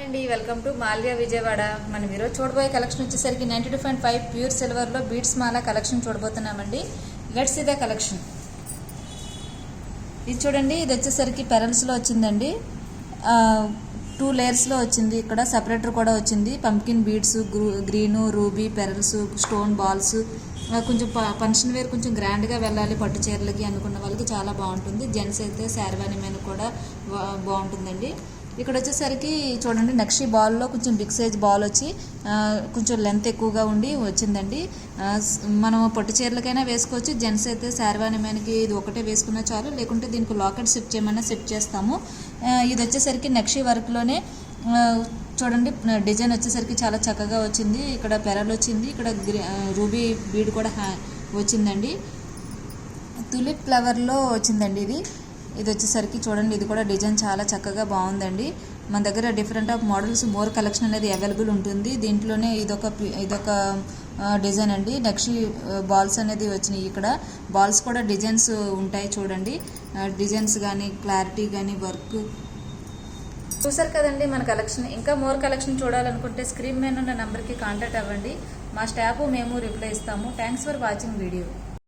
అండి welcome to Malviya Vijayawada. మనం ఈరోజు చూడబోయే కలెక్షన్ వచ్చేసరికి 92.5 ప్యూర్ సిల్వర్లో బీడ్స్ మాల కలెక్షన్ చూడబోతున్నామండి. Let's see the collection. ఇది చూడండి, ఇది వచ్చేసరికి పెరల్స్లో వచ్చిందండి. 2 లేయర్స్లో వచ్చింది. ఇక్కడ సపరేటర్ కూడా వచ్చింది. Pumpkin beads, green, ruby, pearls, stone balls. కొంచెం ఫంక్షన్ వేర్ కొంచెం గ్రాండ్గా వెళ్ళాలి పట్టు చీరలకి అనుకున్న వాళ్ళకి చాలా బాగుంటుంది. జెంట్స్ అయితే శారవాణి మీద కూడా బాగుంటుందండి. ఇక్కడ వచ్చేసరికి చూడండి, నక్షి బాల్లో కొంచెం బిగ్ సైజ్ బాల్ వచ్చి కొంచెం లెంత్ ఎక్కువగా ఉండి వచ్చిందండి. మనం పట్టు చీరలకైనా వేసుకోవచ్చు. జెంట్స్ అయితే శారవాణి మీదకి ఇది ఒకటే వేసుకున్నా చాలు, లేకుంటే దీనికి లాకెట్ సెట్ చేయమన్నా సెట్ చేస్తాము. ఇది వచ్చేసరికి నక్షి వర్క్లోనే చూడండి, డిజైన్ వచ్చేసరికి చాలా చక్కగా వచ్చింది. ఇక్కడ పెరల్ వచ్చింది, ఇక్కడ రూబీ బీడ్ కూడా వచ్చిందండి. తులిప్ ఫ్లవర్లో వచ్చిందండి. ఇది వచ్చేసరికి చూడండి, ఇది కూడా డిజైన్ చాలా చక్కగా బాగుందండి. మన దగ్గర different of models more collection అనేది అవైలబుల్ ఉంటుంది. దీంట్లోనే ఇదొక డిజైన్ అండి. నెక్స్ట్ బాల్స్ అనేది వచ్చినాయి. ఇక్కడ బాల్స్ కూడా డిజైన్స్ ఉంటాయి చూడండి. డిజైన్స్ కానీ క్లారిటీ కానీ వర్క్ చూసారు కదండి మన కలెక్షన్. ఇంకా మోర్ కలెక్షన్ చూడాలనుకుంటే స్క్రీన్ మీద ఉన్న నెంబర్కి కాంటాక్ట్ అవ్వండి. మా స్టాఫ్ మేము రిప్లై ఇస్తాము. Thanks for watching video.